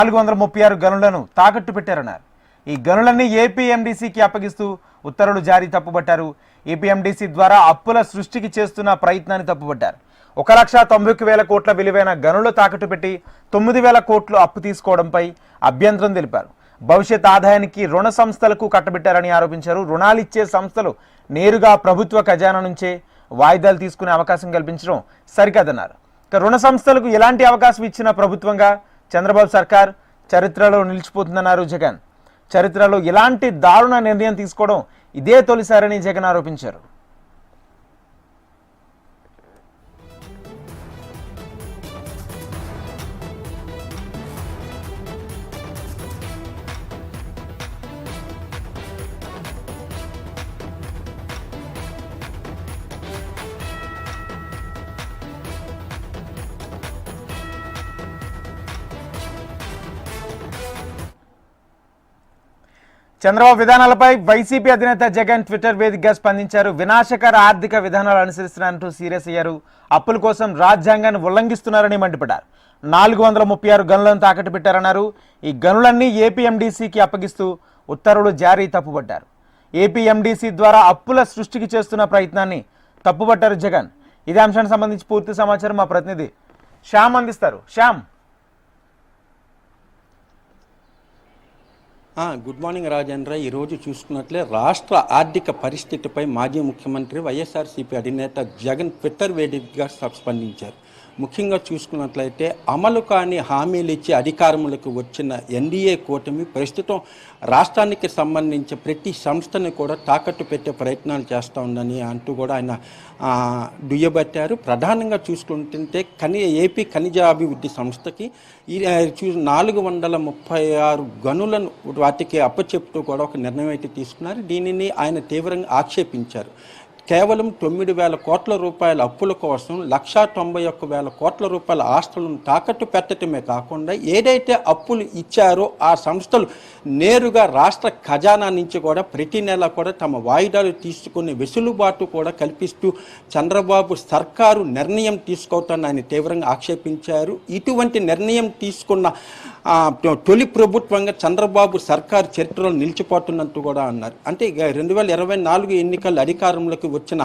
436 గనులను తాకట్టు పెట్టారన్నారు. ఈ గనులన్నీ ఏపీఎండీసీకి అప్పగిస్తూ ఉత్తర్వులు జారీ తప్పుబట్టారు. ఏపీఎండీసీ ద్వారా అప్పుల సృష్టికి చేస్తున్న ప్రయత్నాన్ని తప్పుబట్టారు. 1,91,000 కోట్ల విలువైన గనులు తాకట్టు పెట్టి 9,000 కోట్లు అప్పు తీసుకోవడంపై అభ్యంతరం తెలిపారు. భవిష్యత్ ఆదాయానికి రుణ సంస్థలకు కట్టబెట్టారని ఆరోపించారు. రుణాలు ఇచ్చే సంస్థలు నేరుగా ప్రభుత్వ ఖజానా నుంచే వాయిదాలు తీసుకునే అవకాశం కల్పించడం సరికాదన్నారు. రుణ సంస్థలకు ఎలాంటి అవకాశం ఇచ్చిన ప్రభుత్వంగా చంద్రబాబు సర్కార్ చరిత్రలో నిలిచిపోతుందన్నారు జగన్. చరిత్రలో ఇలాంటి దారుణ నిర్ణయం తీసుకోవడం ఇదే తొలిసారని జగన్ ఆరోపించారు. చంద్రబాబు విధానాలపై వైసీపీ అధినేత జగన్ ట్విట్టర్ వేదికగా స్పందించారు. వినాశకర ఆర్థిక విధానాలు అనుసరిస్తున్నారంటూ సీరియస్ అయ్యారు. అప్పుల కోసం రాజ్యాంగాన్ని ఉల్లంఘిస్తున్నారని మండిపడ్డారు. 436 గనులను తాకట్టు పెట్టారన్నారు. ఈ గనులన్నీ ఏపీఎండీసీకి అప్పగిస్తూ ఉత్తర్వులు జారీ తప్పుపట్టారు. ఏపీఎండీసీ ద్వారా అప్పుల సృష్టికి చేస్తున్న ప్రయత్నాన్ని తప్పుపట్టారు జగన్. ఇదే అంశానికి సంబంధించి పూర్తి సమాచారం మా ప్రతినిధి శ్యామ్ అందిస్తారు. Shyam, good morning Rajendra. ఈరోజు చూసుకున్నట్లే రాష్ట్ర ఆర్థిక పరిస్థితిపై మాజీ ముఖ్యమంత్రి వైఎస్ఆర్సీపీ అధినేత జగన్ ట్విట్టర్ వేదికగా స్పందించారు. ముఖ్యంగా చూసుకున్నట్లయితే అమలు కాని హామీలు ఇచ్చి అధికారంలోకి వచ్చిన ఎన్డీఏ కూటమి ప్రస్తుతం రాష్ట్రానికి సంబంధించి ప్రతి సంస్థని కూడా తాకట్టు పెట్టే ప్రయత్నాలు చేస్తూ ఉందని అంటూ కూడా ఆయన దుయ్యబట్టారు. ప్రధానంగా చూసుకుంటుంటే ఏపీ ఖనిజ అభివృద్ధి సంస్థకి 436 గనులను వాటికి అప్పచెప్తూ కూడా ఒక నిర్ణయం అయితే తీసుకున్నారు. దీనిని ఆయన తీవ్రంగా ఆక్షేపించారు. కేవలం 9,000 కోట్ల రూపాయల అప్పుల కోసం 1,91,000 కోట్ల రూపాయల ఆస్తులను తాకట్టు పెట్టడమే కాకుండా ఏదైతే అప్పులు ఇచ్చారో ఆ సంస్థలు నేరుగా రాష్ట్ర ఖజానా నుంచి కూడా ప్రతి నెల కూడా తమ వాయిదాలు తీసుకునే వెసులుబాటు కూడా కల్పిస్తూ చంద్రబాబు సర్కారు నిర్ణయం తీసుకోవటాన్ని ఆయన తీవ్రంగా ఆక్షేపించారు. ఇటువంటి నిర్ణయం తీసుకున్న తొలి ప్రభుత్వంగా చంద్రబాబు సర్కారు చరిత్రలో నిలిచిపోతున్నట్టు కూడా అన్నారు. అంటే 2024 ఎన్నికల అధికారంలోకి వచ్చిన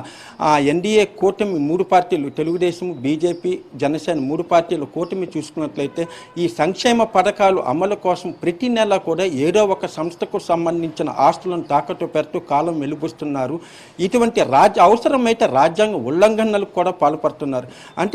ఎన్డీఏ కూటమి 3 పార్టీలు, తెలుగుదేశం, బీజేపీ, జనసేన 3 పార్టీల కూటమి చూసుకున్నట్లయితే ఈ సంక్షేమ పథకాలు అమలు కోసం ప్రతి నెల కూడా ఏదో ఒక సంస్థకు సంబంధించిన ఆస్తులను తాకట్టు పెడుతూ కాలం వెలుబుస్తున్నారు. ఇటువంటి అవసరమైతే రాజ్యాంగ ఉల్లంఘనలకు కూడా పాల్పడుతున్నారు. అంటే